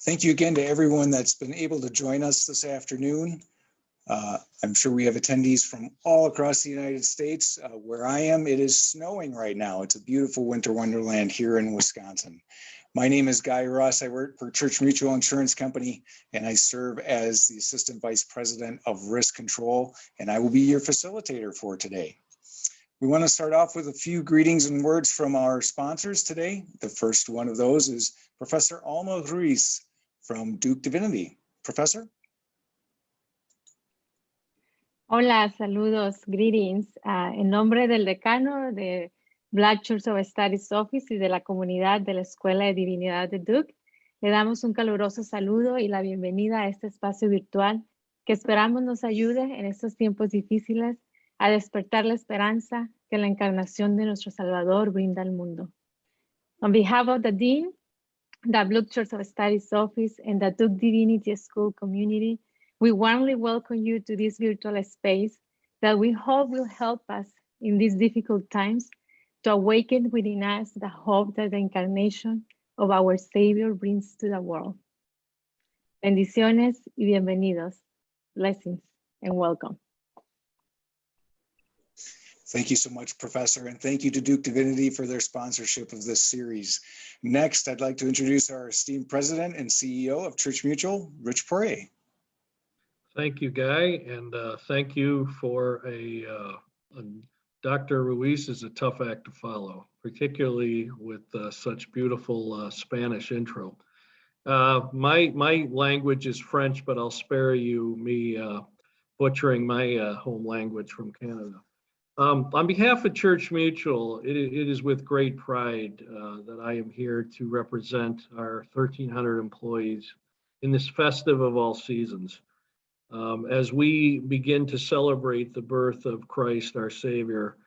Thank you again to everyone that's been able to join us this afternoon. I'm sure we have attendees from all across the United States. Where I am, it is snowing right now. It's a beautiful winter wonderland here in Wisconsin. My name is Guy Ross. I work for Church Mutual Insurance Company, and I serve as the Assistant Vice President of Risk Control, and I will be your facilitator for today. We want to start off with a few greetings and words from our sponsors today. The first one of those is Professor Alma Ruiz from Duke Divinity. Professor? Hola, saludos, greetings. En nombre del decano de Black Church of Studies Office y de la comunidad de la Escuela de Divinidad de Duke, le damos un caluroso saludo y la bienvenida a este espacio virtual que esperamos nos ayude en estos tiempos difíciles a despertar la esperanza que la encarnación de nuestro Salvador brinda al mundo. On behalf of the Dean, the Black Church of Studies Office, and the Duke Divinity School community, we warmly welcome you to this virtual space that we hope will help us in these difficult times to awaken within us the hope that the incarnation of our Savior brings to the world. Bendiciones y bienvenidos. Blessings and welcome. Thank you so much, Professor, and thank you to Duke Divinity for their sponsorship of this series. Next, I'd like to introduce our esteemed President and CEO of Church Mutual, Rich Poirier. Thank you, Guy, and thank you for Dr. Ruiz is a tough act to follow, particularly with such beautiful Spanish intro. My language is French, but I'll spare you me butchering my home language from Canada. On behalf of Church Mutual, it is with great pride that I am here to represent our 1,300 employees in this festive of all seasons. As we begin to celebrate the birth of Christ, our Savior,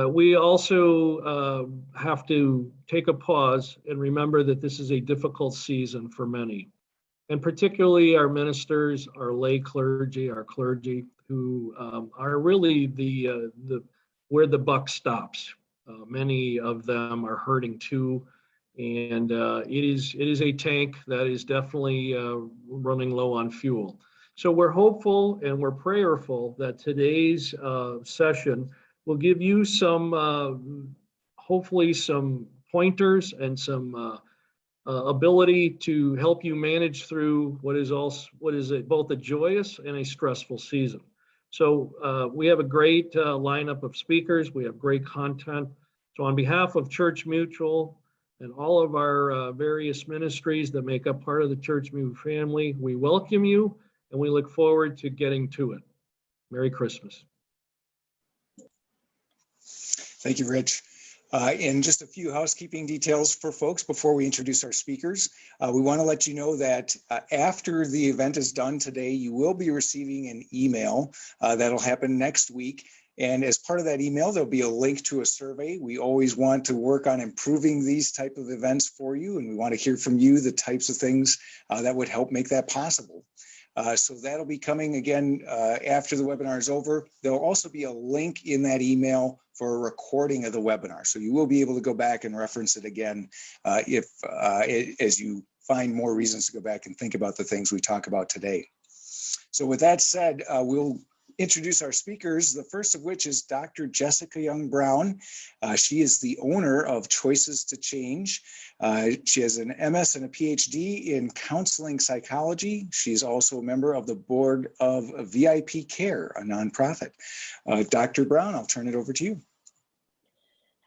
we also have to take a pause and remember that this is a difficult season for many, and particularly our ministers, our lay clergy, our clergy, who are really where the buck stops. Many of them are hurting too, and it is a tank that is definitely running low on fuel. So we're hopeful and we're prayerful that today's session will give you some, hopefully some pointers and some ability to help you manage through what is both a joyous and a stressful season. So we have a great lineup of speakers. We have great content. So on behalf of Church Mutual and all of our various ministries that make up part of the Church Mutual family, we welcome you. And we look forward to getting to it. Merry Christmas. Thank you, Rich. And just a few housekeeping details for folks before we introduce our speakers. We want to let you know that after the event is done today, you will be receiving an email that'll happen next week. And as part of that email, there'll be a link to a survey. We always want to work on improving these type of events for you, and we want to hear from you the types of things that would help make that possible. So that'll be coming again after the webinar is over. There'll also be a link in that email for a recording of the webinar. So you will be able to go back and reference it again as you find more reasons to go back and think about the things we talk about today. So with that said, we'll introduce our speakers, the first of which is Dr. Jessica Young Brown. She is the owner of Choices to Change. She has an MS and a PhD in counseling psychology. She's also a member of the board of VIP Care, a nonprofit. Dr. Brown, I'll turn it over to you.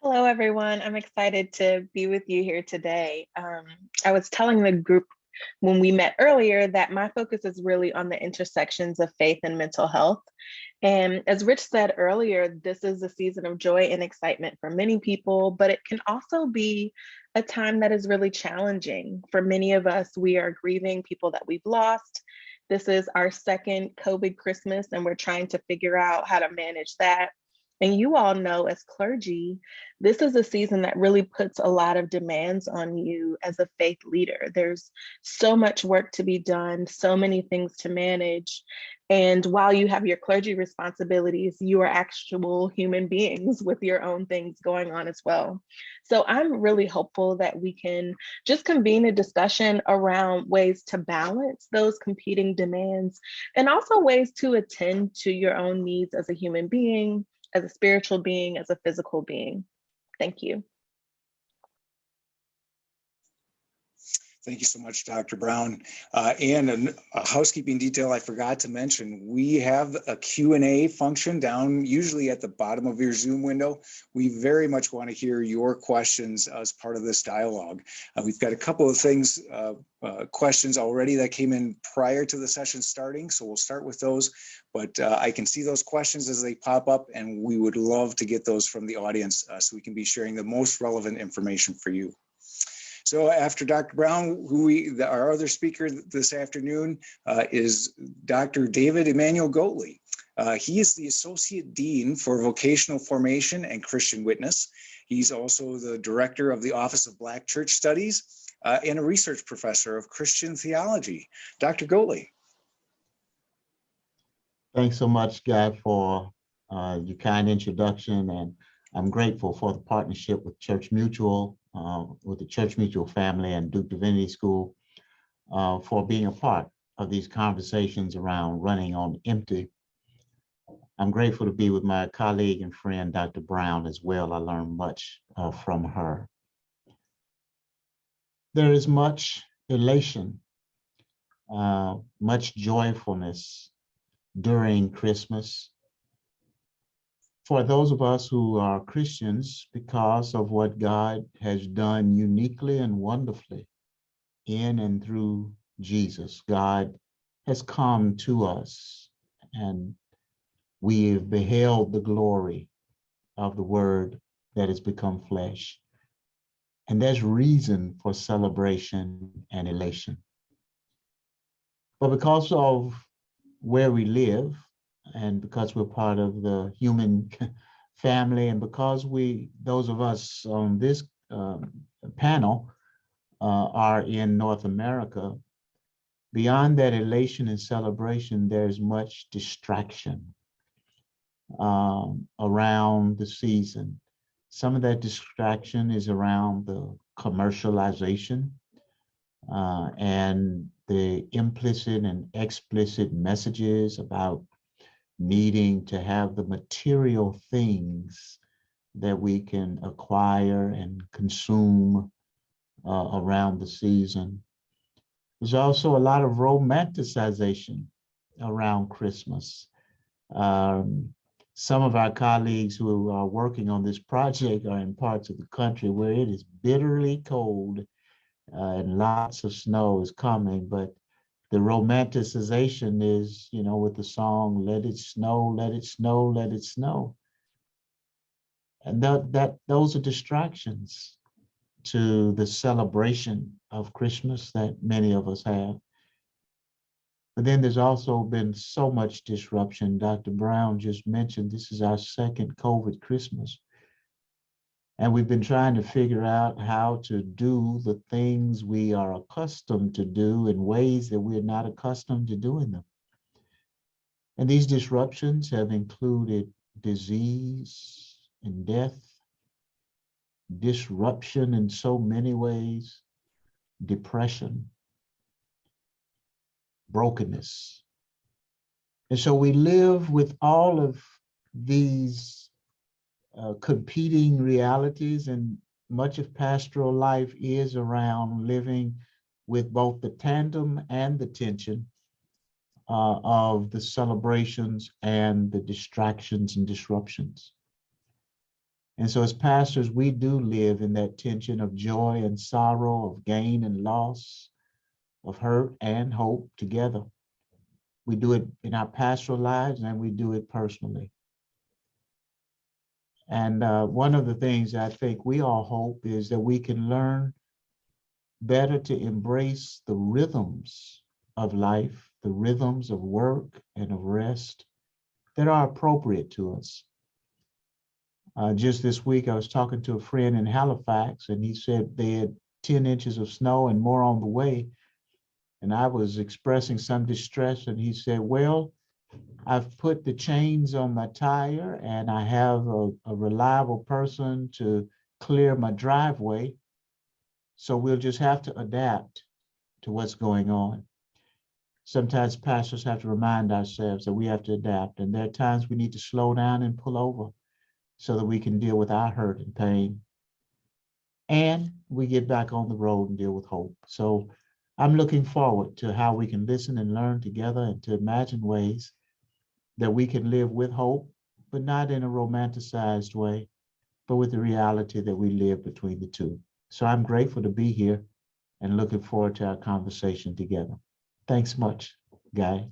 Hello, everyone. I'm excited to be with you here today. I was telling the group when we met earlier that my focus is really on the intersections of faith and mental health. And as Rich said earlier, this is a season of joy and excitement for many people, but it can also be a time that is really challenging. For many of us, we are grieving people that we've lost. This is our second COVID Christmas, and we're trying to figure out how to manage that. And you all know, as clergy, this is a season that really puts a lot of demands on you as a faith leader. There's so much work to be done, so many things to manage. And while you have your clergy responsibilities, you are actual human beings with your own things going on as well. So I'm really hopeful that we can just convene a discussion around ways to balance those competing demands and also ways to attend to your own needs as a human being, as a spiritual being, as a physical being. Thank you. Thank you so much, Dr. Brown. And a housekeeping detail I forgot to mention, we have a Q&A function down usually at the bottom of your Zoom window. We very much want to hear your questions as part of this dialogue. We've got a couple of things, questions already that came in prior to the session starting, so we'll start with those. But I can see those questions as they pop up, and we would love to get those from the audience so we can be sharing the most relevant information for you. So after Dr. Brown, our other speaker this afternoon is Dr. David Emmanuel Goatley. He is the Associate Dean for Vocational Formation and Christian Witness. He's also the Director of the Office of Black Church Studies and a Research Professor of Christian Theology. Dr. Goatley. Thanks so much, Guy, for your kind introduction, and I'm grateful for the partnership with Church Mutual, with the Church Mutual family and Duke Divinity School for being a part of these conversations around running on empty. I'm grateful to be with my colleague and friend, Dr. Brown, as well. I learned much from her. There is much elation, much joyfulness during Christmas for those of us who are Christians, because of what God has done uniquely and wonderfully in and through Jesus. God has come to us, and we have beheld the glory of the Word that has become flesh. And there's reason for celebration and elation. But because of where we live, and because we're part of the human family, and because those of us on this panel are in North America, beyond that elation and celebration, there's much distraction around the season. Some of that distraction is around the commercialization and the implicit and explicit messages about needing to have the material things that we can acquire and consume around the season. There's also a lot of romanticization around Christmas. Some of our colleagues who are working on this project are in parts of the country where it is bitterly cold and lots of snow is coming, but the romanticization is, with the song, "Let it snow, let it snow, let it snow." And those are distractions to the celebration of Christmas that many of us have. But then there's also been so much disruption. Dr. Brown just mentioned this is our second COVID Christmas. And we've been trying to figure out how to do the things we are accustomed to do in ways that we're not accustomed to doing them. And these disruptions have included disease and death, disruption in so many ways, depression, brokenness. And so we live with all of these competing realities, and much of pastoral life is around living with both the tandem and the tension of the celebrations and the distractions and disruptions. And so as pastors, we do live in that tension of joy and sorrow, of gain and loss, of hurt and hope together. We do it in our pastoral lives, and we do it personally. And one of the things I think we all hope is that we can learn better to embrace the rhythms of life, the rhythms of work and of rest that are appropriate to us. Just this week, I was talking to a friend in Halifax, and he said they had 10 inches of snow and more on the way. And I was expressing some distress, and he said, well, I've put the chains on my tire, and I have a reliable person to clear my driveway. So we'll just have to adapt to what's going on. Sometimes pastors have to remind ourselves that we have to adapt, and there are times we need to slow down and pull over so that we can deal with our hurt and pain. And we get back on the road and deal with hope. So I'm looking forward to how we can listen and learn together and to imagine ways that we can live with hope, but not in a romanticized way, but with the reality that we live between the two. So I'm grateful to be here and looking forward to our conversation together. Thanks much, Guy.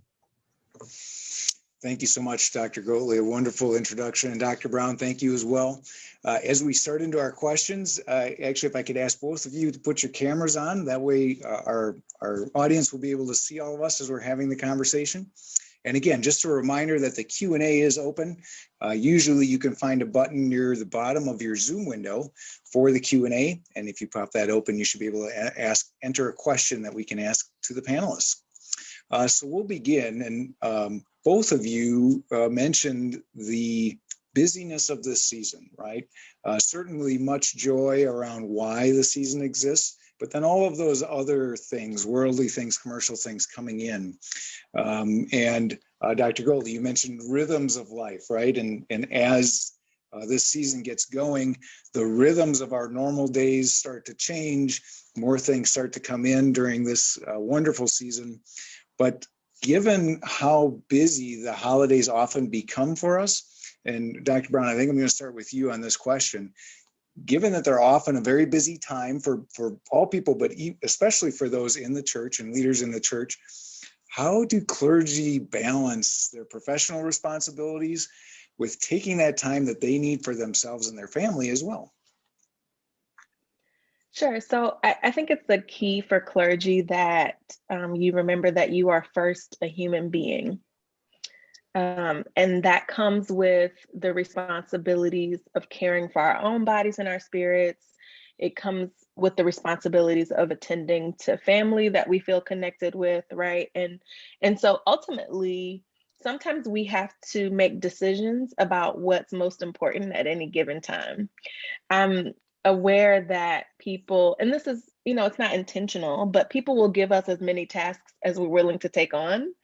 Thank you so much, Dr. Goatley. A wonderful introduction. And Dr. Brown, thank you as well. As we start into our questions, actually, if I could ask both of you to put your cameras on, that way our audience will be able to see all of us as we're having the conversation. And again, just a reminder that the Q&A is open. Usually you can find a button near the bottom of your Zoom window for the Q&A. And if you pop that open, you should be able to enter a question that we can ask to the panelists. So we'll begin. And both of you mentioned the busyness of this season, right? Certainly much joy around why the season exists, but then all of those other things, worldly things, commercial things coming in. And Dr. Goatley, you mentioned rhythms of life, right? And as this season gets going, the rhythms of our normal days start to change. More things start to come in during this wonderful season. But given how busy the holidays often become for us, and Dr. Brown, I think I'm going to start with you on this question. Given that they're often a very busy time for all people, but especially for those in the church and leaders in the church, how do clergy balance their professional responsibilities with taking that time that they need for themselves and their family as well? Sure. So I think it's the key for clergy that you remember that you are first a human being. And that comes with the responsibilities of caring for our own bodies and our spirits. It comes with the responsibilities of attending to family that we feel connected with, right? And so ultimately, sometimes we have to make decisions about what's most important at any given time. I'm aware that people, and this is, it's not intentional, but people will give us as many tasks as we're willing to take on.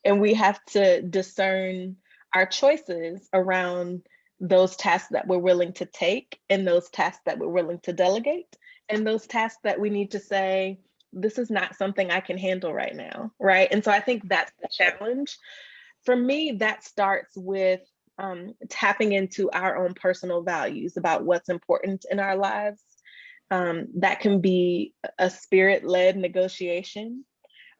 And we have to discern our choices around those tasks that we're willing to take and those tasks that we're willing to delegate and those tasks that we need to say, this is not something I can handle right now, right? And so I think that's the challenge. For me, that starts with tapping into our own personal values about what's important in our lives. That can be a spirit-led negotiation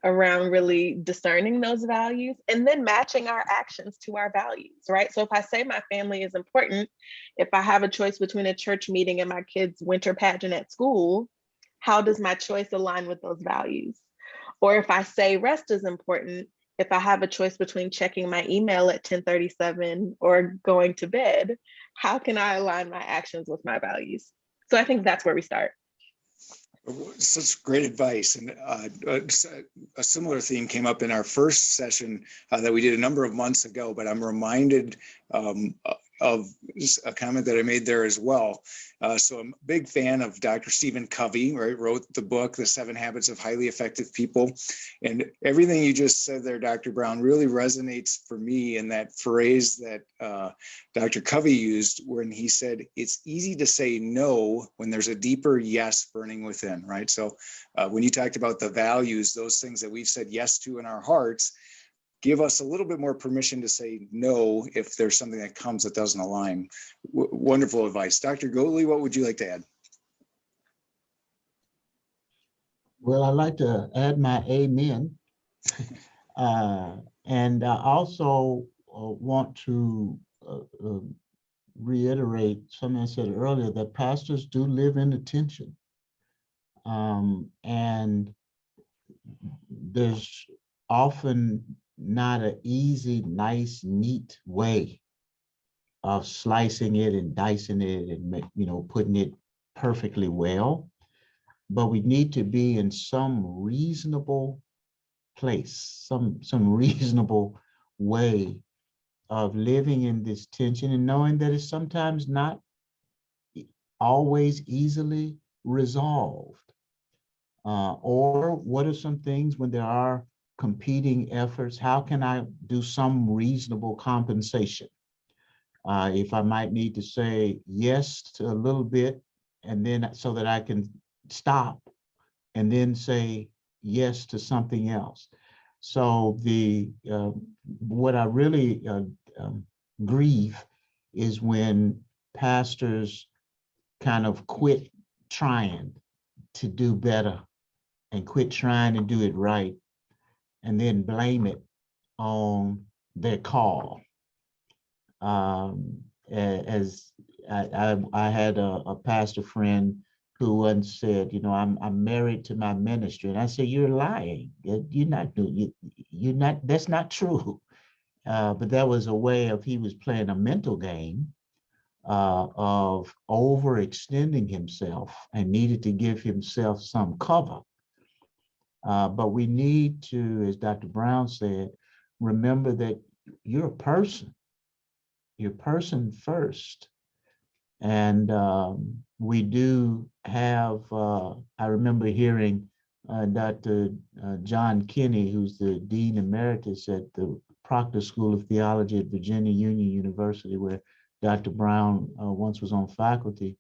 around really discerning those values and then matching our actions to our values, right? So if I say my family is important, if I have a choice between a church meeting and my kids' winter pageant at school, how does my choice align with those values? Or if I say rest is important, if I have a choice between checking my email at 10:37 or going to bed, how can I align my actions with my values? So I think that's where we start. Such great advice. And a similar theme came up in our first session that we did a number of months ago, but I'm reminded of a comment that I made there as well. So I'm a big fan of Dr. Stephen Covey, right? Wrote the book, The 7 Habits of Highly Effective People. And everything you just said there, Dr. Brown, really resonates for me in that phrase that Dr. Covey used when he said, it's easy to say no when there's a deeper yes burning within, right? So when you talked about the values, those things that we've said yes to in our hearts, give us a little bit more permission to say no if there's something that comes that doesn't align. Wonderful advice. Dr. Goatley, what would you like to add? Well, I'd like to add my amen. And I also want to reiterate something I said earlier, that pastors do live in attention. And there's often not an easy, nice, neat way slicing it and dicing it and putting it perfectly well. But we need to be in some reasonable place, some reasonable way of living in this tension and knowing that it's sometimes not always easily resolved. Or what are some things when there are competing efforts? How can I do some reasonable compensation? If I might need to say yes to a little bit, and then so that I can stop and then say yes to something else. So what I really grieve is when pastors kind of quit trying to do better and quit trying to do it right and then blame it on their call. As I had a pastor friend who once said, I'm married to my ministry, and I said, you're lying. You're not. That's not true. But that was a way of he was playing a mental game of overextending himself and needed to give himself some cover. But we need to, as Dr. Brown said, remember that you're a person. You're a person first. And we do have, I remember hearing Dr. John Kinney, who's the Dean Emeritus at the Proctor School of Theology at Virginia Union University, where Dr. Brown once was on faculty.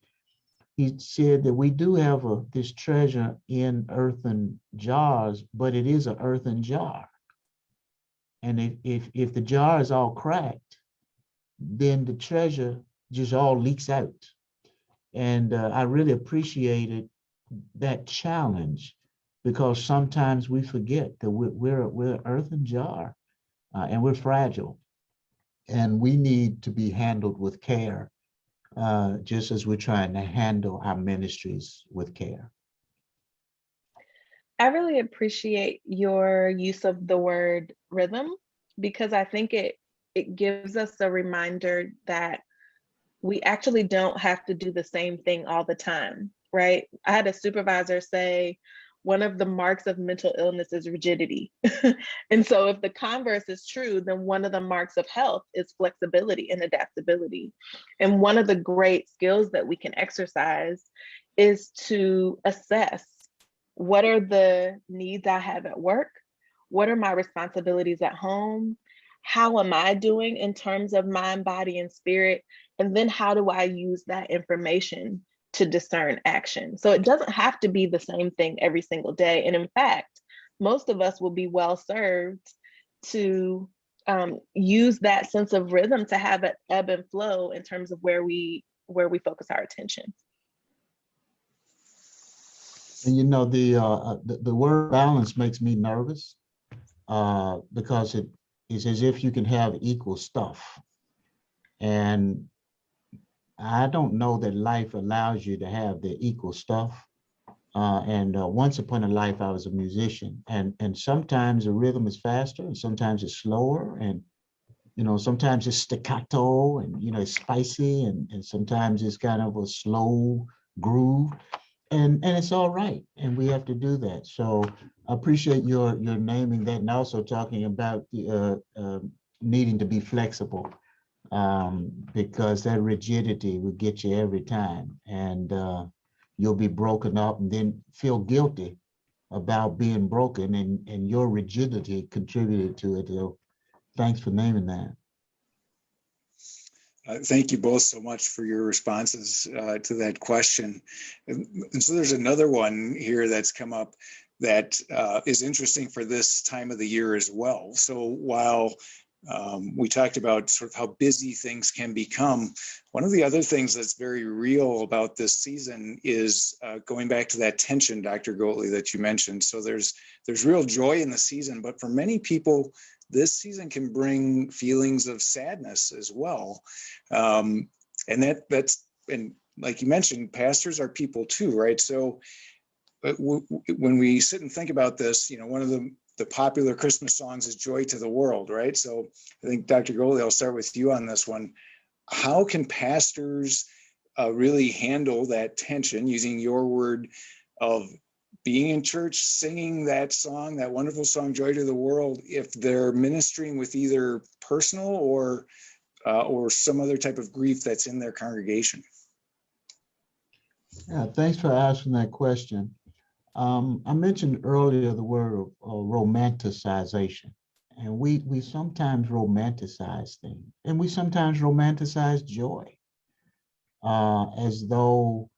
He said that we do have this treasure in earthen jars, but it is an earthen jar. And if the jar is all cracked, then the treasure just all leaks out. And I really appreciated that challenge, because sometimes we forget that we're an earthen jar and we're fragile, and we need to be handled with care, just as we're trying to handle our ministries with care. I really appreciate your use of the word rhythm, because I think it gives us a reminder that we actually don't have to do the same thing all the time, right? I had a supervisor say, one of the marks of mental illness is rigidity. And so if the converse is true, then one of the marks of health is flexibility and adaptability. And one of the great skills that we can exercise is to assess, what are the needs I have at work? What are my responsibilities at home? How am I doing in terms of mind, body, and spirit? And then how do I use that information to discern action? So it doesn't have to be the same thing every single day. And in fact, most of us will be well served to use that sense of rhythm to have an ebb and flow in terms of where we focus our attention. And the word balance makes me nervous because it is as if you can have equal stuff. And I don't know that life allows you to have the equal stuff. And once upon a life, I was a musician, and sometimes the rhythm is faster, and sometimes it's slower, and sometimes it's staccato, and it's spicy, and sometimes it's kind of a slow groove, and it's all right, and we have to do that. So I appreciate your naming that, and also talking about the needing to be flexible. Because that rigidity will get you every time, and you'll be broken up and then feel guilty about being broken, and your rigidity contributed to it. So thanks for naming that. Thank you both so much for your responses to that question. And so there's another one here that's come up that is interesting for this time of the year as well. So while we talked about sort of how busy things can become, one of the other things that's very real about this season is going back to that tension, Dr. Goatley, that you mentioned. So there's real joy in the season, but for many people, this season can bring feelings of sadness as well. And and like you mentioned, pastors are people too, right? So when we sit and think about this, one of the popular Christmas songs is Joy to the World, right? So I think, Dr. Goatley, I'll start with you on this one. how can pastors really handle that tension, using your word, of being in church, singing that song, that wonderful song, Joy to the World, if they're ministering with either personal or some other type of grief that's in their congregation? Yeah, thanks for asking that question. I mentioned earlier the word romanticization, and we sometimes romanticize things, and we sometimes romanticize joy, as though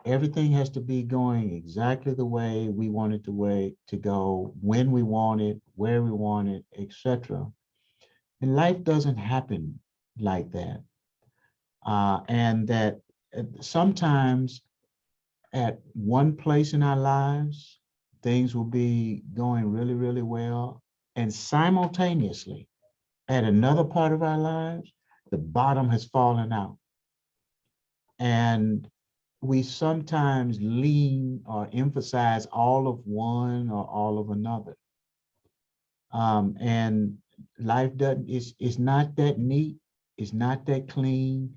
everything has to be going exactly the way we want it to go, when we want it, where we want it, etc. And life doesn't happen like that. And that sometimes at one place in our lives, things will be going really, really well. And simultaneously, at another part of our lives, the bottom has fallen out. And we sometimes lean or emphasize all of one or all of another. And life is not that neat, it's not that clean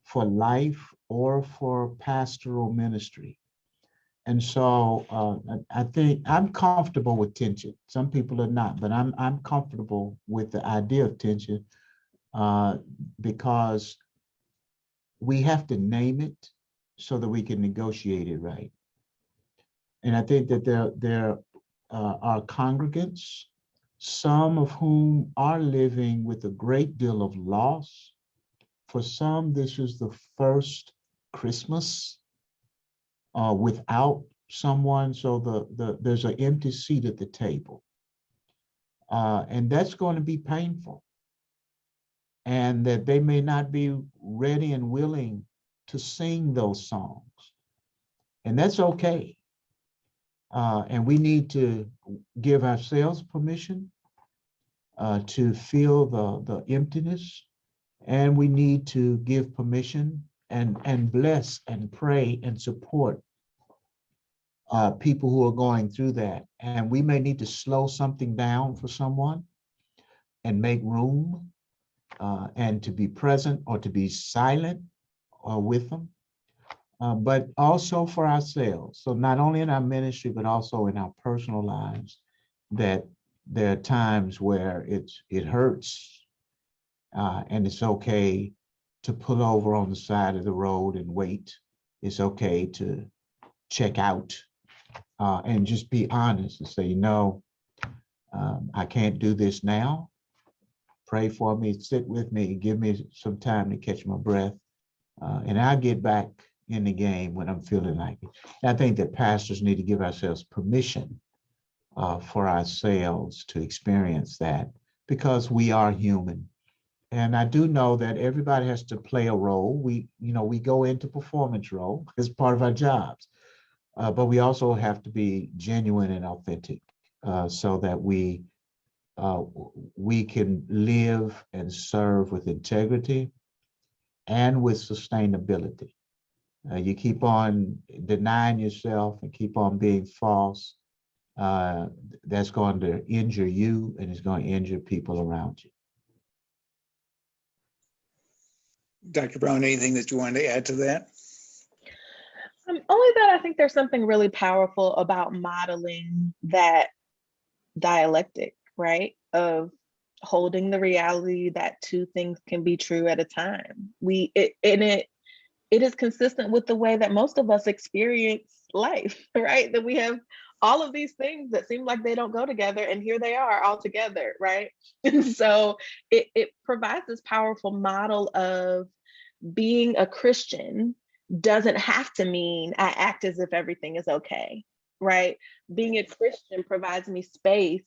for life or for pastoral ministry. And so I think I'm comfortable with tension. Some people are not, but I'm comfortable with the idea of tension because we have to name it so that we can negotiate it right. And I think that there are congregants, some of whom are living with a great deal of loss. For some, this is the first Christmas without someone, so there's an empty seat at the table. And that's going to be painful. And that they may not be ready and willing to sing those songs. And that's okay. And we need to give ourselves permission to feel the emptiness. And we need to give permission and bless and pray and support people who are going through that. And we may need to slow something down for someone and make room and to be present or to be silent with them. But also for ourselves. So not only in our ministry, but also in our personal lives, that there are times where it hurts and it's okay to pull over on the side of the road and wait. It's okay to check out and just be honest and say, I can't do this now. Pray for me, sit with me, give me some time to catch my breath, and I'll get back in the game when I'm feeling like it. And I think that pastors need to give ourselves permission for ourselves to experience that because we are human. And I do know that everybody has to play a role. We go into performance role as part of our jobs, but we also have to be genuine and authentic so that we can live and serve with integrity and with sustainability. You keep on denying yourself and keep on being false, that's going to injure you and it's going to injure people around you. Dr. Brown, anything that you wanted to add to that? Only that I think there's something really powerful about modeling that dialectic, right? Of holding the reality that two things can be true at a time. It is consistent with the way that most of us experience life, right? That we have all of these things that seem like they don't go together, and here they are all together, right? And so it provides this powerful model of being a Christian doesn't have to mean I act as if everything is okay, right? Being a Christian provides me space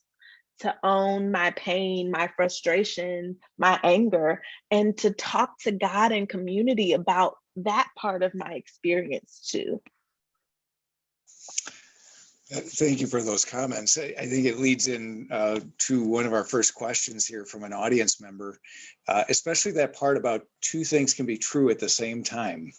to own my pain, my frustration, my anger, and to talk to God and community about that part of my experience too. Thank you for those comments. I think it leads in to one of our first questions here from an audience member, especially that part about two things can be true at the same time.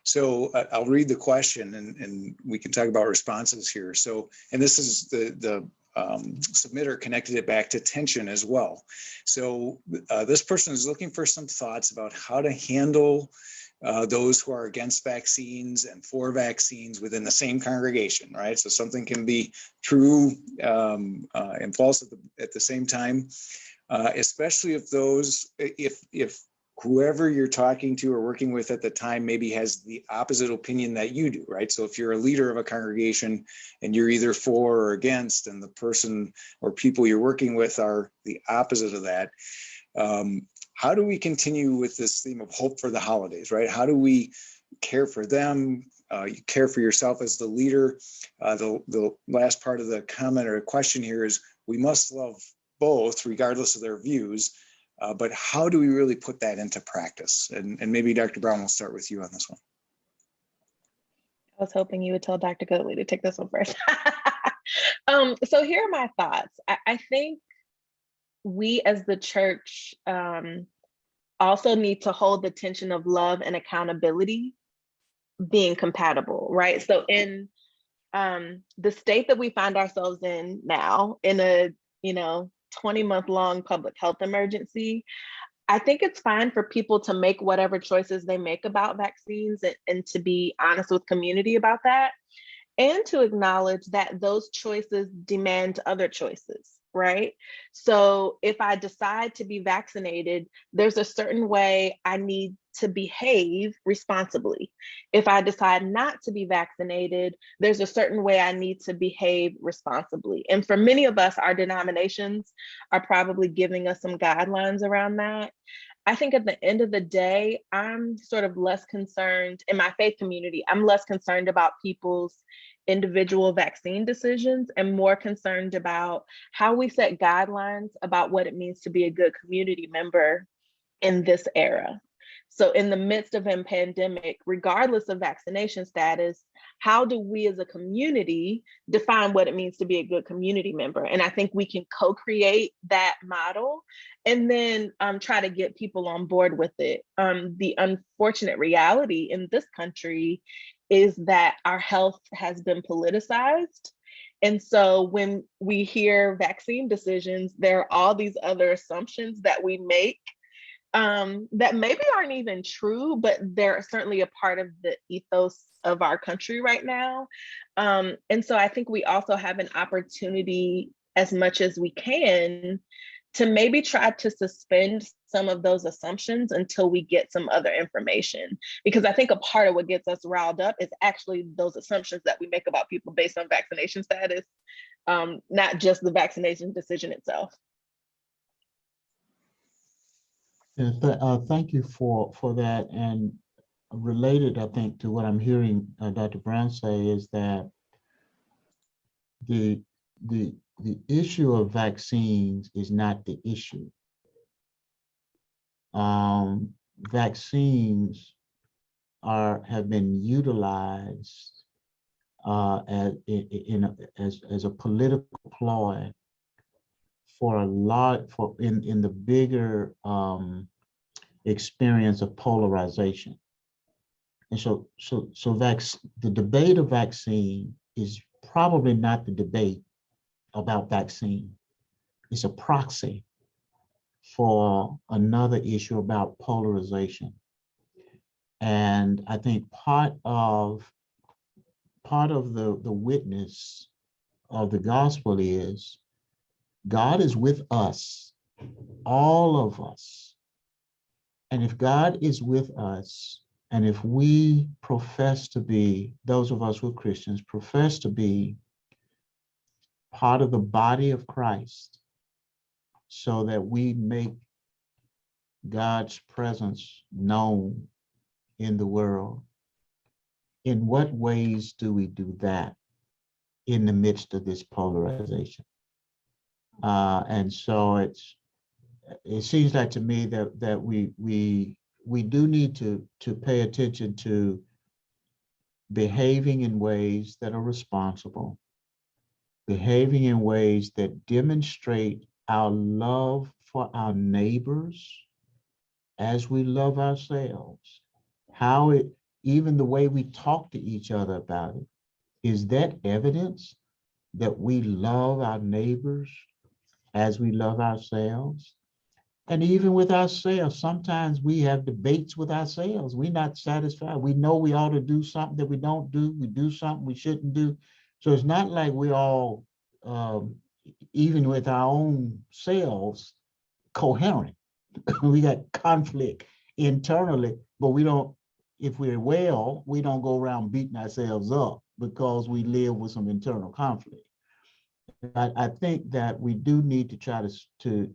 So I'll read the question and we can talk about responses here. So, and this is the submitter connected it back to tension as well. So this person is looking for some thoughts about how to handle those who are against vaccines and for vaccines within the same congregation, right? So something can be true and false at the same time, especially if whoever you're talking to or working with at the time maybe has the opposite opinion that you do, right? So if you're a leader of a congregation and you're either for or against, and the person or people you're working with are the opposite of that, how do we continue with this theme of hope for the holidays, right? How do we care for them? You care for yourself as the leader. The last part of the comment or question here is we must love both regardless of their views. But how do we really put that into practice? And maybe Dr. Brown, will start with you on this one. I was hoping you would tell Dr. Goatley to take this one first. So here are my thoughts. I think we as the church also need to hold the tension of love and accountability being compatible, right? So in the state that we find ourselves in now, in a 20-month-long public health emergency, I think it's fine for people to make whatever choices they make about vaccines and to be honest with community about that, and to acknowledge that those choices demand other choices, right? So if I decide to be vaccinated, there's a certain way I need to behave responsibly. If I decide not to be vaccinated, there's a certain way I need to behave responsibly. And for many of us, our denominations are probably giving us some guidelines around that. I think at the end of the day, I'm sort of less concerned in my faith community. I'm less concerned about people's individual vaccine decisions and more concerned about how we set guidelines about what it means to be a good community member in this era. So in the midst of a pandemic, regardless of vaccination status, how do we as a community define what it means to be a good community member? And I think we can co-create that model and then try to get people on board with it. The unfortunate reality in this country is that our health has been politicized. And so when we hear vaccine decisions, there are all these other assumptions that we make that maybe aren't even true, but they're certainly a part of the ethos of our country right now. And so I think we also have an opportunity, as much as we can, to maybe try to suspend some of those assumptions until we get some other information. Because I think a part of what gets us riled up is actually those assumptions that we make about people based on vaccination status, not just the vaccination decision itself. Thank you for that. And related, I think, to what I'm hearing Dr. Brown say is that the issue of vaccines is not the issue. Vaccines have been utilized as a political ploy for in the bigger experience of polarization. And so the debate of vaccine is probably not the debate about vaccine. It's a proxy for another issue about polarization. And I think part of the witness of the gospel is God is with us, all of us. And if God is with us, and if we profess to be, those of us who are Christians, profess to be part of the body of Christ, so that we make God's presence known in the world, in what ways do we do that in the midst of this polarization? And so it seems like to me that we do need to pay attention to behaving in ways that are responsible, behaving in ways that demonstrate our love for our neighbors as we love ourselves. Even the way we talk to each other about it, is that evidence that we love our neighbors as we love ourselves. And even with ourselves, sometimes we have debates with ourselves. We're not satisfied. We know we ought to do something that we don't do. We do something we shouldn't do. So it's not like we're all, even with our own selves, coherent. We got conflict internally, but we don't, if we're well, we don't go around beating ourselves up because we live with some internal conflict. I think that we do need to try to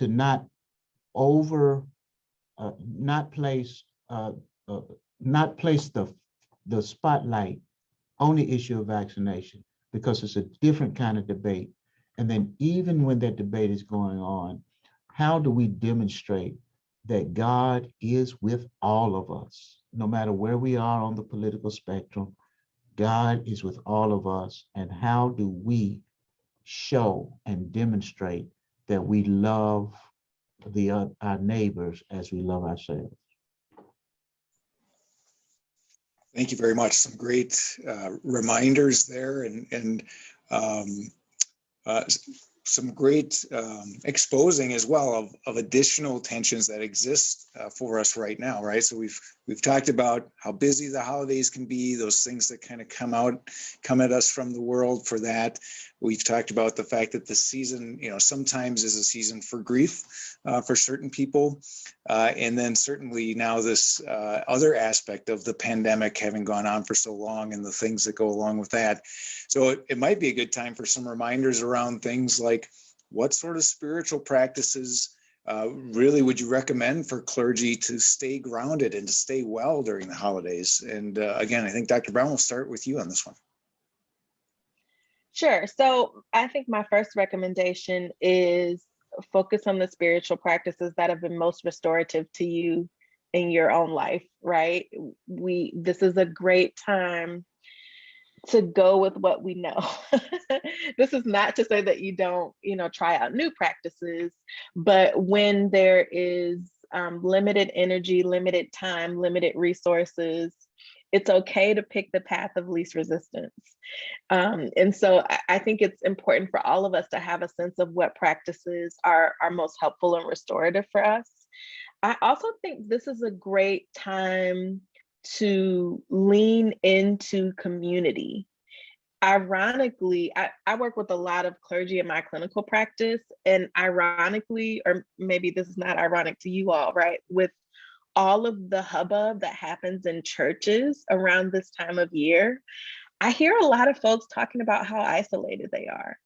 not over, not place the spotlight on the issue of vaccination, because it's a different kind of debate. And then even when that debate is going on, how do we demonstrate that God is with all of us, no matter where we are on the political spectrum? God is with all of us. And how do we show and demonstrate that we love our neighbors as we love ourselves? Thank you very much. Some great reminders there, and some great exposing as well of additional tensions that exist for us right now, right? So we've talked about how busy the holidays can be, those things that kind of come at us from the world for that. We've talked about the fact that the season, sometimes is a season for grief for certain people. And then certainly now this other aspect of the pandemic having gone on for so long and the things that go along with that. So it might be a good time for some reminders around things like what sort of spiritual practices really would you recommend for clergy to stay grounded and to stay well during the holidays? And again, I think Dr. Brown will start with you on this one. Sure. So I think my first recommendation is focus on the spiritual practices that have been most restorative to you in your own life, right? This is a great time to go with what we know. This is not to say that you don't, try out new practices, but when there is limited energy, limited time, limited resources, it's okay to pick the path of least resistance. And so I think it's important for all of us to have a sense of what practices are most helpful and restorative for us. I also think this is a great time to lean into community. Ironically, I work with a lot of clergy in my clinical practice, and ironically, or maybe this is not ironic to you all, right? With all of the hubbub that happens in churches around this time of year, I hear a lot of folks talking about how isolated they are.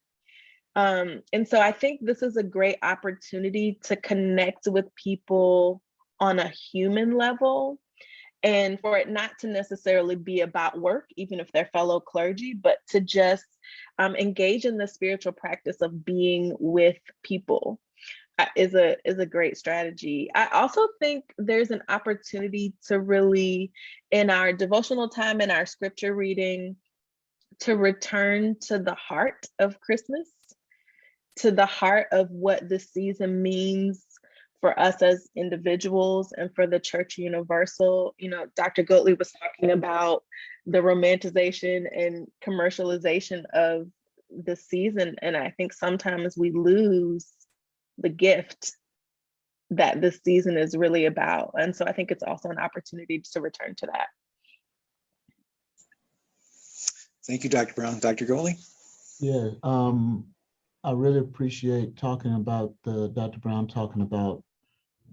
And so I think this is a great opportunity to connect with people on a human level, and for it not to necessarily be about work, even if they're fellow clergy, but to just engage in the spiritual practice of being with people is a great strategy. I also think there's an opportunity to really, in our devotional time and our scripture reading, to return to the heart of Christmas, to the heart of what this season means for us as individuals and for the church universal. Dr. Goatley was talking about the romanticization and commercialization of the season. And I think sometimes we lose the gift that this season is really about. And so I think it's also an opportunity to return to that. Thank you, Dr. Brown. Dr. Goatley? Yeah, I really appreciate Dr. Brown talking about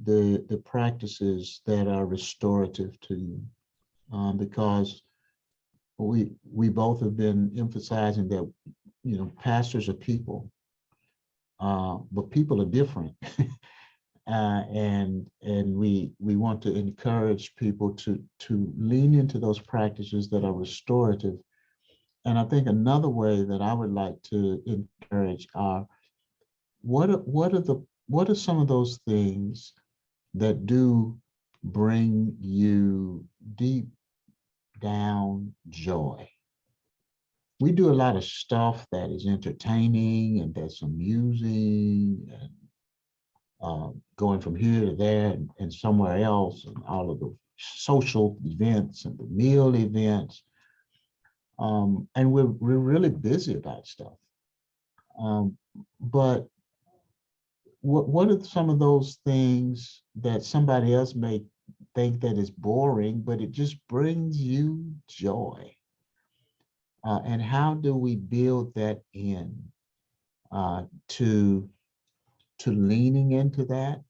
the practices that are restorative to you, because we both have been emphasizing that pastors are people, but people are different, and we want to encourage people to lean into those practices that are restorative. And I think another way that I would like to encourage are what are some of those things that do bring you deep down joy? We do a lot of stuff that is entertaining and that's amusing and going from here to there and somewhere else, and all of the social events and the meal events. And we're really busy about stuff. But what are some of those things that somebody else may think that is boring, but it just brings you joy? And how do we build that in to leaning into that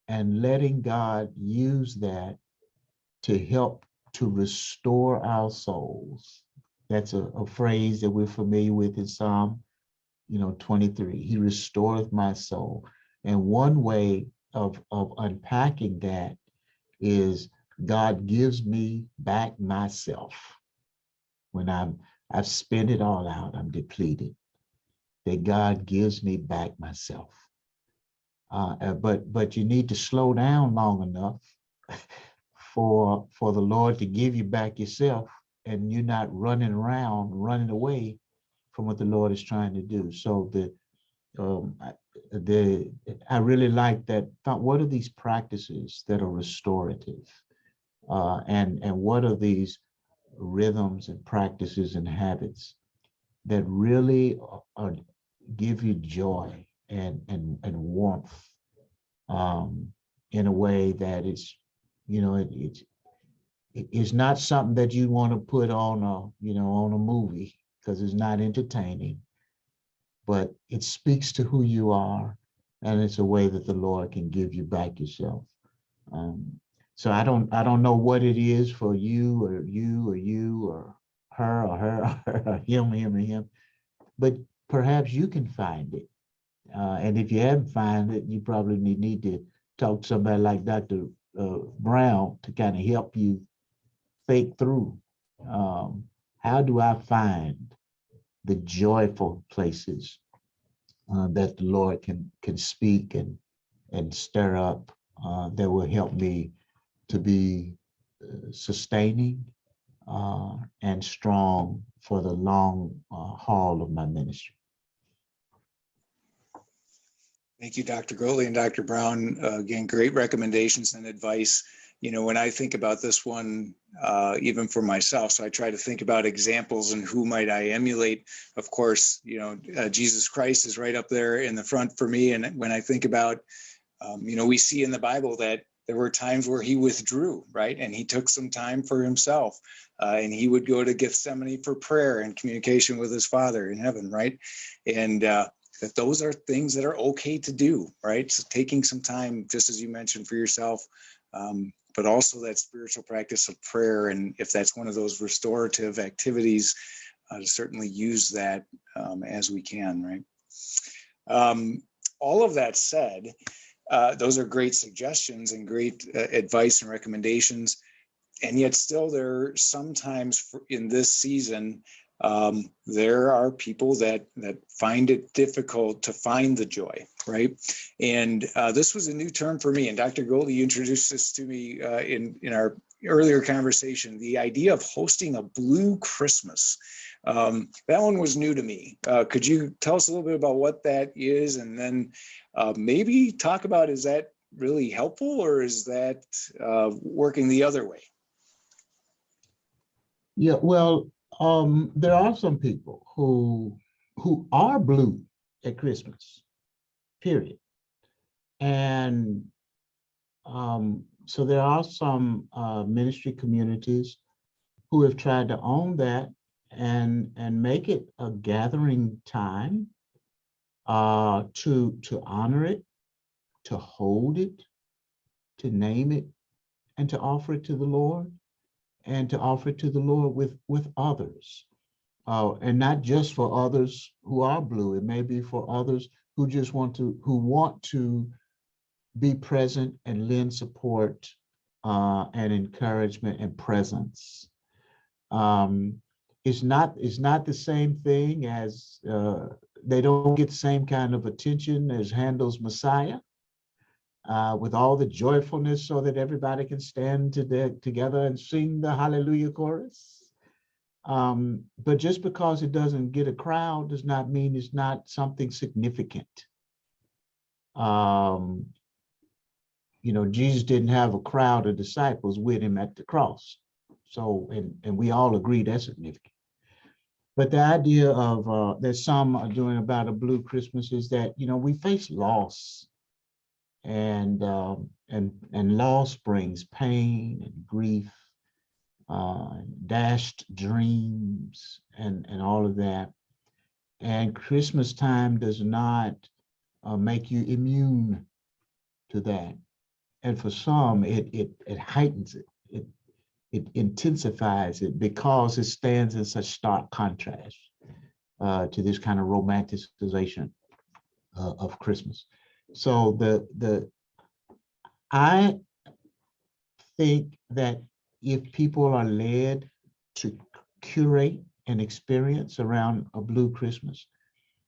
and letting God use that to help to restore our souls? That's a phrase that we're familiar with in Psalm 23. He restoreth my soul. And one way of unpacking that is God gives me back myself. When I've spent it all out, I'm depleted, that God gives me back myself. But you need to slow down long enough for the Lord to give you back yourself, and you're not running away from what the Lord is trying to do. So I really like that. What are these practices that are restorative, and what are these rhythms and practices and habits that really give you joy and warmth, in a way that it's not something that you want to put on a movie, because it's not entertaining, but it speaks to who you are, and it's a way that the Lord can give you back yourself. So I don't know what it is for you or her or him, but perhaps you can find it. And if you haven't found it, you probably need to talk to somebody like Dr. Brown to kind of help you think through, how do I find the joyful places that the Lord can speak and stir up, that will help me to be sustaining and strong for the long haul of my ministry. Thank you, Dr. Goatley and Dr. Brown. Again, great recommendations and advice. When I think about this one, even for myself, so I try to think about examples and who might I emulate. Of course, Jesus Christ is right up there in the front for me. And when I think about, we see in the Bible that there were times where he withdrew, right? And he took some time for himself, and he would go to Gethsemane for prayer and communication with his Father in heaven, right? And that those are things that are okay to do, right? So taking some time, just as you mentioned, for yourself, but also that spiritual practice of prayer. And if that's one of those restorative activities, to certainly use that as we can, right? All of that said, those are great suggestions and great advice and recommendations. And yet still there sometimes in this season, there are people that find it difficult to find the joy, right? And this was a new term for me. And Dr. Goatley, you introduced this to me in our earlier conversation, the idea of hosting a blue Christmas. That one was new to me. Could you tell us a little bit about what that is? And then maybe talk about, is that really helpful, or is that working the other way? Yeah, well, there are some people who are blue at Christmas, period. And so there are some ministry communities who have tried to own that and make it a gathering time to honor it, to hold it, to name it, and to offer it to the Lord, and to offer it to the Lord with others. And not just for others who are blue. It may be for others who just want to be present and lend support and encouragement and presence. It's not the same thing as they don't get the same kind of attention as Handel's Messiah, with all the joyfulness so that everybody can stand together and sing the Hallelujah chorus. But just because it doesn't get a crowd does not mean it's not something significant. Jesus didn't have a crowd of disciples with him at the cross. So, and we all agree that's significant. But the idea of that some are doing about a blue Christmas is that, we face loss, and loss brings pain and grief, dashed dreams, and all of that. And Christmas time does not make you immune to that. And for some, it heightens it. It intensifies it because it stands in such stark contrast to this kind of romanticization of Christmas. So I think that if people are led to curate an experience around a blue Christmas,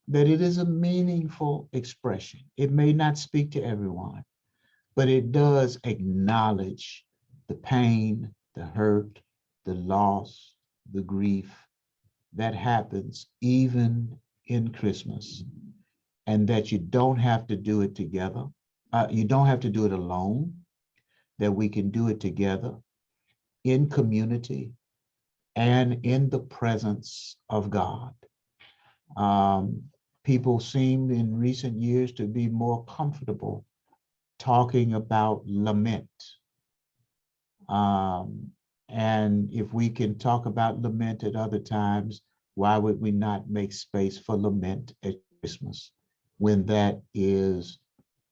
that it is a meaningful expression. It may not speak to everyone, but it does acknowledge the pain, the hurt, the loss, the grief that happens even in Christmas, and that you don't have to do it together. You don't have to do it alone, that we can do it together in community and in the presence of God. People seem in recent years to be more comfortable talking about lament. And if we can talk about lament at other times, why would we not make space for lament at Christmas, when that is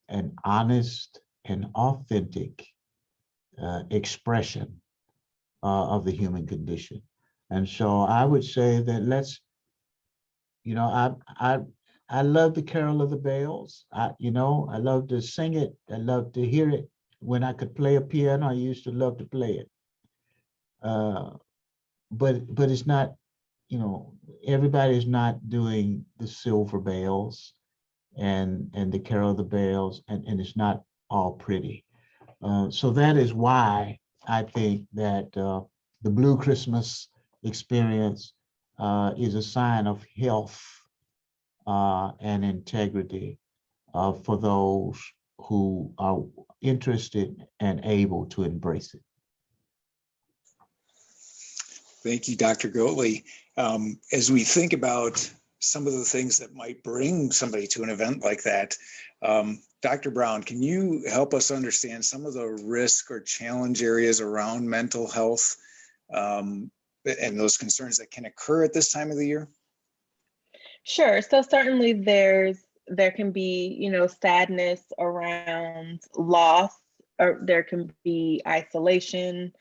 an honest and authentic expression of the human condition? And so I would say that let's, I love the Carol of the Bells. I love to sing it. I love to hear it. When I could play a piano, I used to love to play it. But it's not, everybody's not doing the silver bells and the Carol of the Bells, and it's not all pretty. So that is why I think that the Blue Christmas experience is a sign of health and integrity for those who are interested and able to embrace it. Thank you, Dr. Goatley. As we think about some of the things that might bring somebody to an event like that, Dr. Brown, can you help us understand some of the risk or challenge areas around mental health and those concerns that can occur at this time of the year? Sure. So certainly there can be, sadness around loss, or there can be isolation.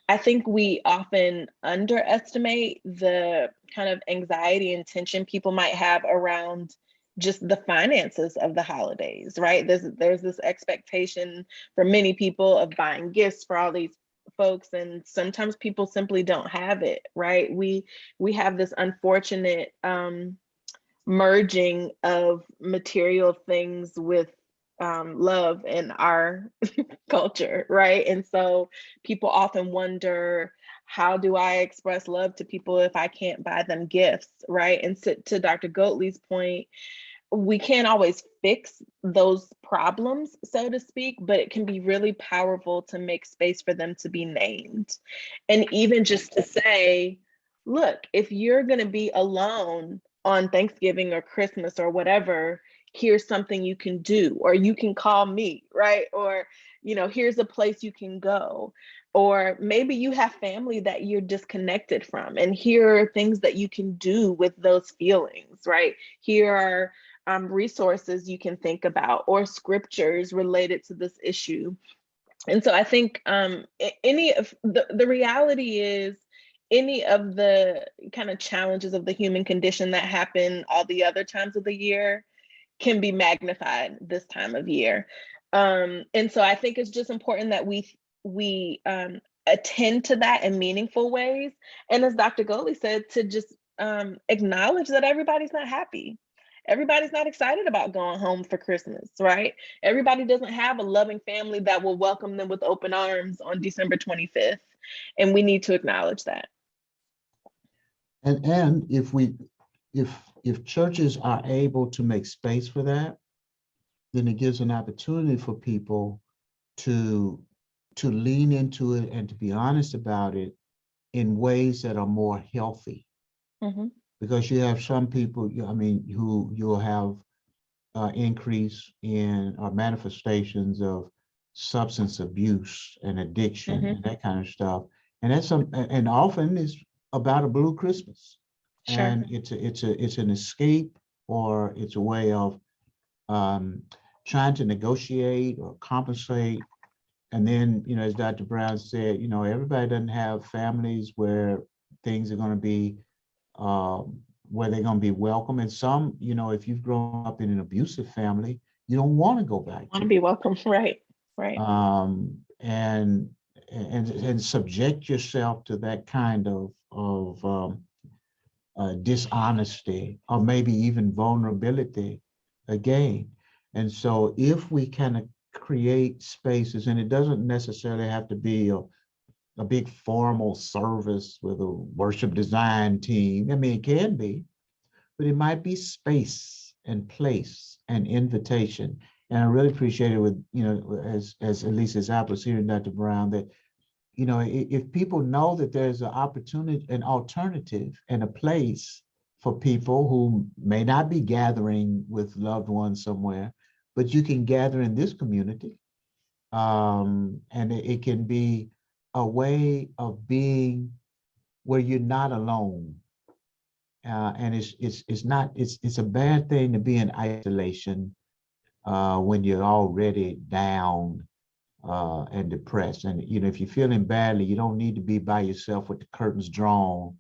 I think we often underestimate the kind of anxiety and tension people might have around just the finances of the holidays, right? There's this expectation for many people of buying gifts for all these folks, and sometimes people simply don't have it, right? We have this unfortunate merging of material things with love in our culture, right? And so people often wonder, how do I express love to people if I can't buy them gifts, right? And to Dr. Goatley's point, we can't always fix those problems, so to speak, but it can be really powerful to make space for them to be named. And even just to say, look, if you're going to be alone on Thanksgiving or Christmas or whatever, here's something you can do, or you can call me, right? Or, here's a place you can go. Or maybe you have family that you're disconnected from, and here are things that you can do with those feelings, right? Here are resources you can think about, or scriptures related to this issue. And so I think any of the reality is, any of the kind of challenges of the human condition that happen all the other times of the year can be magnified this time of year. And so I think it's just important that we attend to that in meaningful ways. And as Dr. Goatley said, to just acknowledge that everybody's not happy. Everybody's not excited about going home for Christmas, right? Everybody doesn't have a loving family that will welcome them with open arms on December 25th. And we need to acknowledge that. And if churches are able to make space for that, then it gives an opportunity for people to lean into it and to be honest about it in ways that are more healthy. Mm-hmm. because you have some people, I mean, who you'll have increase in manifestations of substance abuse and addiction and that kind of stuff. And that's and often it's about a blue Christmas. Sure. And it's an escape, or it's a way of trying to negotiate or compensate. And then, as Dr. Brown said, everybody doesn't have families where things are going to be where they're going to be welcome. And some, if you've grown up in an abusive family, you don't want to go back. Want to be welcome, right? And subject yourself to that kind of dishonesty, or maybe even vulnerability again. And so if we can create spaces, and it doesn't necessarily have to be a big formal service with a worship design team. I mean, it can be, but it might be space and place and invitation. And I really appreciate it with, as at least as I was hearing Dr. Brown, that, if people know that there's an opportunity, an alternative, and a place for people who may not be gathering with loved ones somewhere, but you can gather in this community. And it can be a way of being where you're not alone. And it's a bad thing to be in isolation when you're already down and depressed. And if you're feeling badly, you don't need to be by yourself with the curtains drawn,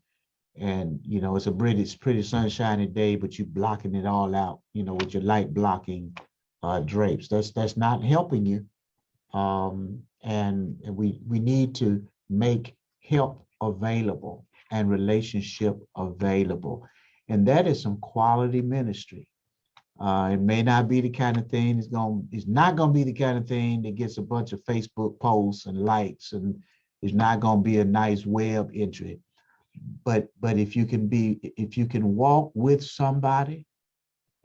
and it's a pretty sunshiny day, but you're blocking it all out, with your light blocking drapes. That's not helping you. And we need to make help available and relationship available. And that is some quality ministry. It may not be the kind of thing it's not going to be the kind of thing that gets a bunch of Facebook posts and likes, and it's not going to be a nice web entry. But if you can walk with somebody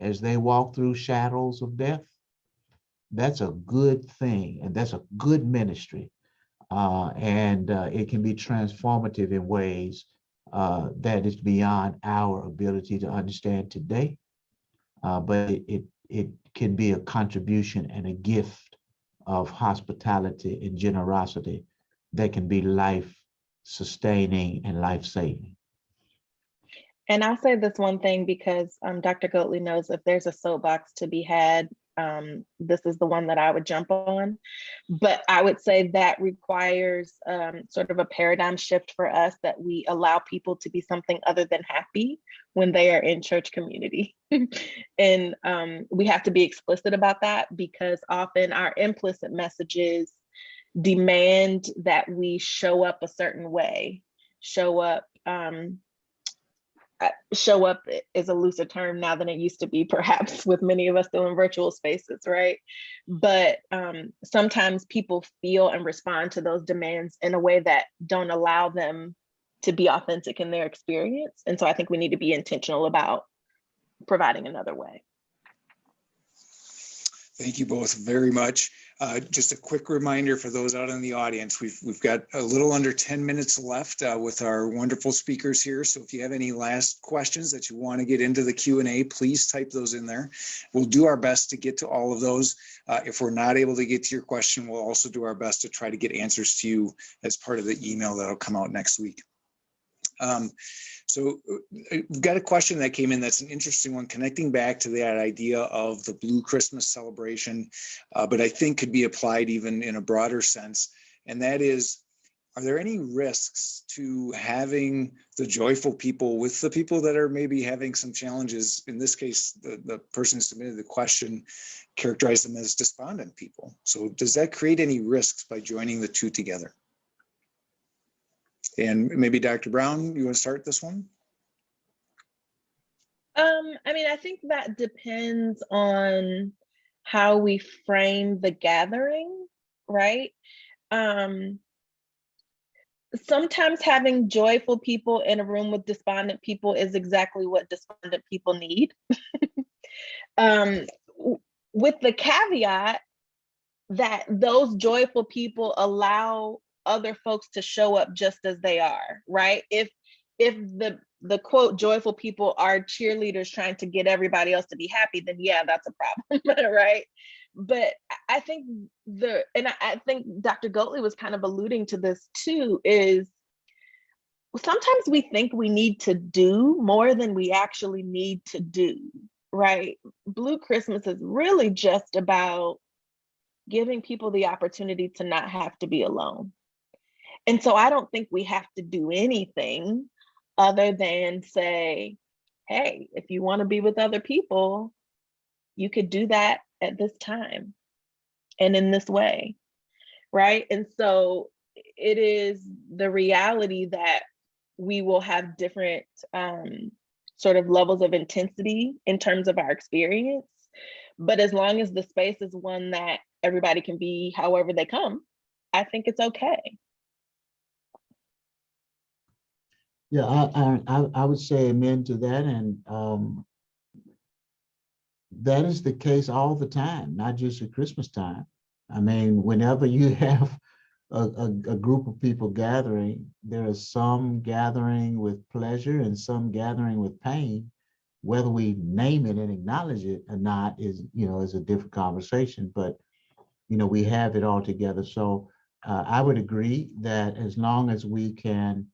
as they walk through shadows of death, that's a good thing, and that's a good ministry. And it can be transformative in ways that is beyond our ability to understand today. But it can be a contribution and a gift of hospitality and generosity that can be life-sustaining and life-saving. And I'll say this one thing, because Dr. Goatley knows if there's a soapbox to be had, this is the one that I would jump on. But I would say that requires sort of a paradigm shift for us, that we allow people to be something other than happy when they are in church community. And we have to be explicit about that, because often our implicit messages demand that we show up a certain way. Show up is a looser term now than it used to be, perhaps, with many of us still in virtual spaces, right? But sometimes people feel and respond to those demands in a way that don't allow them to be authentic in their experience. And so I think we need to be intentional about providing another way. Thank you both very much. Just a quick reminder for those out in the audience, we've got a little under 10 minutes left with our wonderful speakers here. So if you have any last questions that you want to get into the Q&A, please type those in there. We'll do our best to get to all of those. If we're not able to get to your question, we'll also do our best to try to get answers to you as part of the email that'll come out next week. So we've got a question that came in that's an interesting one, connecting back to that idea of the Blue Christmas celebration, but I think could be applied even in a broader sense. And that is, are there any risks to having the joyful people with the people that are maybe having some challenges? In this case, the person who submitted the question characterized them as despondent people. So does that create any risks by joining the two together? And maybe Dr. Brown, you want to start this one? I mean, I think that depends on how we frame the gathering, right? Sometimes having joyful people in a room with despondent people is exactly what despondent people need. With the caveat that those joyful people allow other folks to show up just as they are, right? If the the quote joyful people are cheerleaders trying to get everybody else to be happy, then yeah, that's a problem, right? But I think I think Dr. Goatley was kind of alluding to this too, is sometimes we think we need to do more than we actually need to do, right? Blue Christmas is really just about giving people the opportunity to not have to be alone. And so I don't think we have to do anything other than say, hey, if you want to be with other people, you could do that at this time and in this way, right? And so it is the reality that we will have different sort of levels of intensity in terms of our experience. But as long as the space is one that everybody can be however they come, I think it's okay. Yeah, I would say amen to that. And that is the case all the time, not just at Christmas time. I mean, whenever you have a group of people gathering, there is some gathering with pleasure and some gathering with pain. Whether we name it and acknowledge it or not is, is a different conversation, but, we have it all together. So I would agree that as long as we can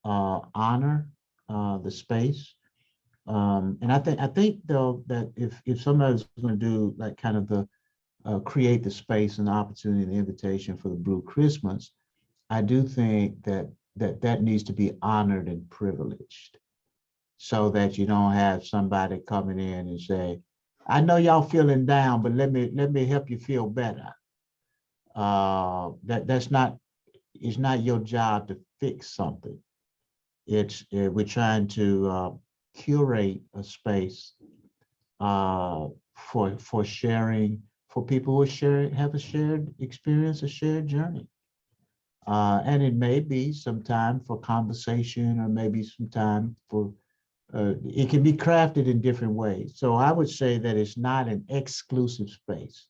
honor the space, and I think though that if somebody's going to do like kind of the create the space and the opportunity and the invitation for the Blue Christmas, I do think that needs to be honored and privileged, so that you don't have somebody coming in and say, I know y'all feeling down, but let me help you feel better. It's not your job to fix something. We're trying to curate a space for sharing, for people who have a shared experience, a shared journey. And it may be some time for conversation, or maybe some time for, it can be crafted in different ways. So I would say that it's not an exclusive space.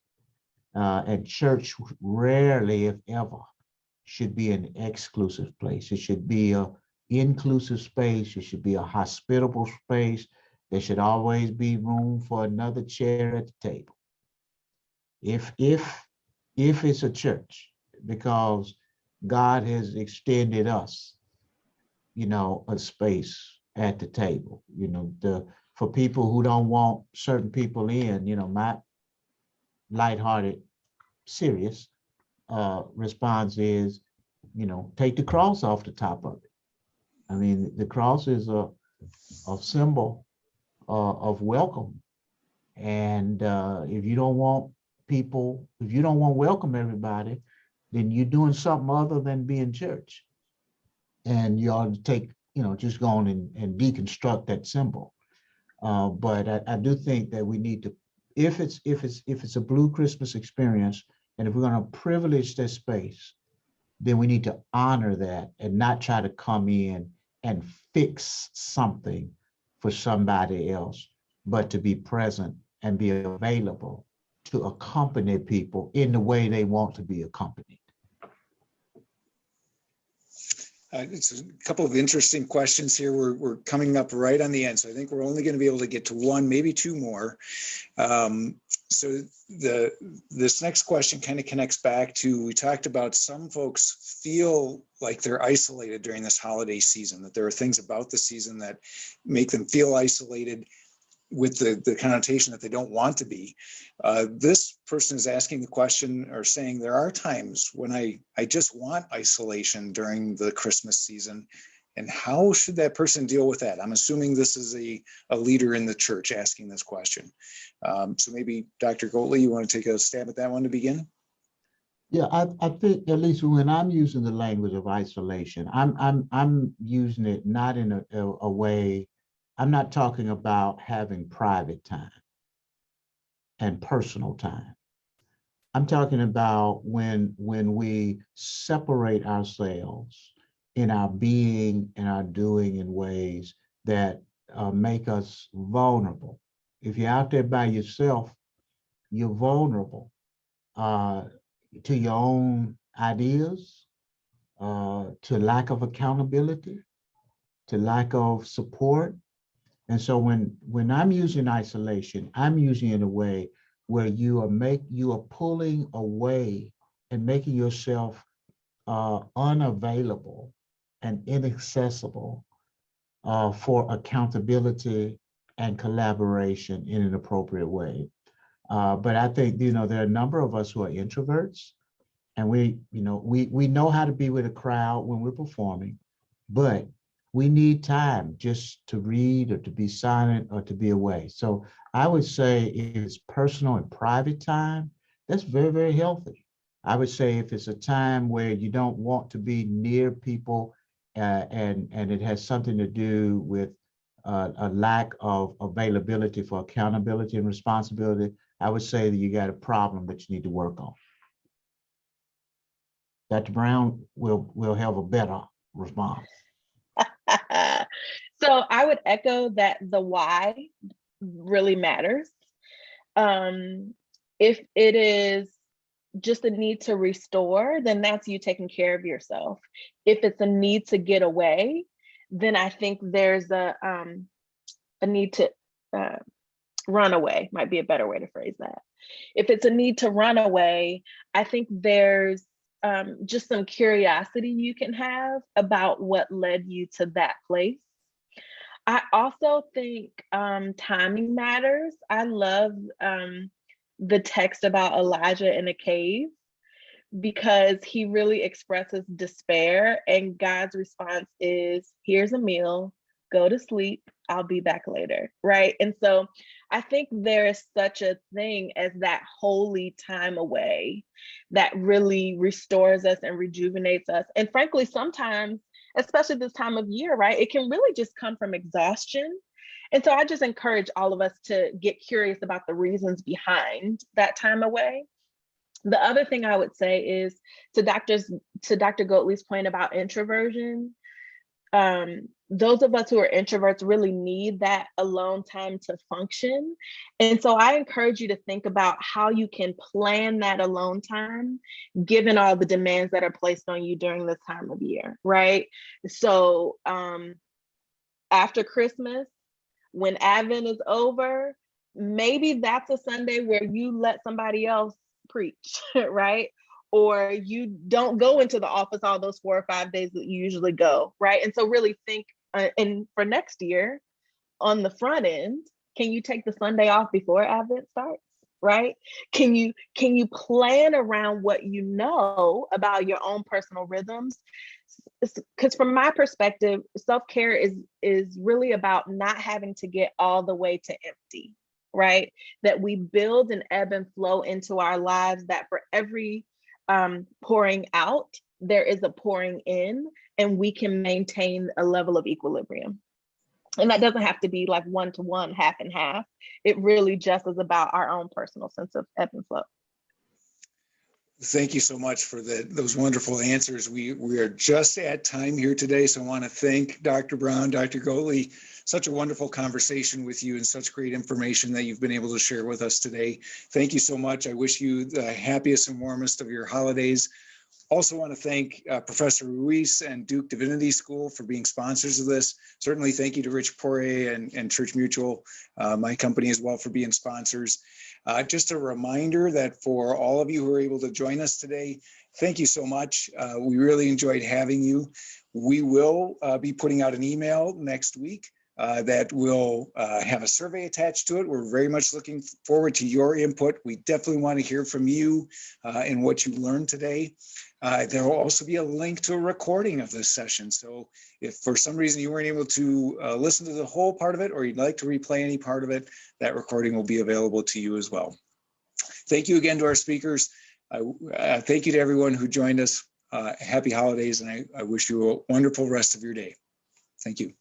And church rarely, if ever, should be an exclusive place. It should be an inclusive space. It should be a hospitable space. There should always be room for another chair at the table. If it's a church, because God has extended us, a space at the table, for people who don't want certain people in, my lighthearted, serious response is, take the cross off the top of it. I mean, the cross is a symbol of welcome. And if you don't want welcome everybody, then you're doing something other than being church. And you ought to take, just go on and deconstruct that symbol. But I do think that we need to, if it's a Blue Christmas experience, and if we're going to privilege that space, then we need to honor that and not try to come in and fix something for somebody else, but to be present and be available to accompany people in the way they want to be accompanied. It's a couple of interesting questions here. We're coming up right on the end, so I think we're only going to be able to get to one, maybe two more. So this next question kind of connects back to, we talked about some folks feel like they're isolated during this holiday season, that there are things about the season that make them feel isolated, with the connotation that they don't want to be. This person is asking the question, or saying, there are times when I just want isolation during the Christmas season. And how should that person deal with that? I'm assuming this is a leader in the church asking this question. So maybe Dr. Goatley, you want to take a stab at that one to begin? Yeah, I think, at least when I'm using the language of isolation, I'm using it not in a way. I'm not talking about having private time and personal time. I'm talking about when we separate ourselves in our being and our doing in ways that make us vulnerable. If you're out there by yourself, you're vulnerable to your own ideas, to lack of accountability, to lack of support. And so when I'm using isolation, I'm using it in a way where you are pulling away and making yourself unavailable and inaccessible for accountability and collaboration in an appropriate way. But I think, there are a number of us who are introverts, and we know how to be with a crowd when we're performing, but we need time just to read or to be silent or to be away. So I would say if it's personal and private time, that's very, very healthy. I would say if it's a time where you don't want to be near people and it has something to do with a lack of availability for accountability and responsibility, I would say that you got a problem that you need to work on. Dr. Brown will have a better response. So I would echo that the why really matters. If it is just a need to restore, then that's you taking care of yourself. If it's a need to get away, then I think there's a need to run away, might be a better way to phrase that. If it's a need to run away, I think there's just some curiosity you can have about what led you to that place. I also think timing matters. I love the text about Elijah in a cave, because he really expresses despair, and God's response is, here's a meal, go to sleep, I'll be back later, right? And so I think there is such a thing as that holy time away that really restores us and rejuvenates us. And frankly, sometimes, especially this time of year, right, it can really just come from exhaustion. And so I just encourage all of us to get curious about the reasons behind that time away. The other thing I would say is to Dr. Goatley's point about introversion, those of us who are introverts really need that alone time to function. And so I encourage you to think about how you can plan that alone time, given all the demands that are placed on you during this time of year, right? So after Christmas, when Advent is over, maybe that's a Sunday where you let somebody else preach, right? Or you don't go into the office all those 4 or 5 days that you usually go, right? And so really think, and for next year, on the front end, can you take the Sunday off before Advent starts, right? Can you plan around what you know about your own personal rhythms? Because from my perspective, self-care is really about not having to get all the way to empty, right? That we build an ebb and flow into our lives, that for every pouring out, there is a pouring in, and we can maintain a level of equilibrium. And that doesn't have to be like 1-to-1, half and half. It really just is about our own personal sense of ebb and flow. Thank you so much for those wonderful answers. We are just at time here today, so I want to thank Dr. Brown, Dr. Goatley. Such a wonderful conversation with you and such great information that you've been able to share with us today. Thank you so much. I wish you the happiest and warmest of your holidays. Also want to thank Professor Ruiz and Duke Divinity School for being sponsors of this. Certainly thank you to Rich Poirier and Church Mutual, my company as well, for being sponsors. Just a reminder that for all of you who are able to join us today, thank you so much. We really enjoyed having you. We will be putting out an email next week that will have a survey attached to it. We're very much looking forward to your input. We definitely want to hear from you and what you learned today. There will also be a link to a recording of this session. So if for some reason you weren't able to listen to the whole part of it, or you'd like to replay any part of it, that recording will be available to you as well. Thank you again to our speakers. Thank you to everyone who joined us. Happy holidays, and I wish you a wonderful rest of your day. Thank you.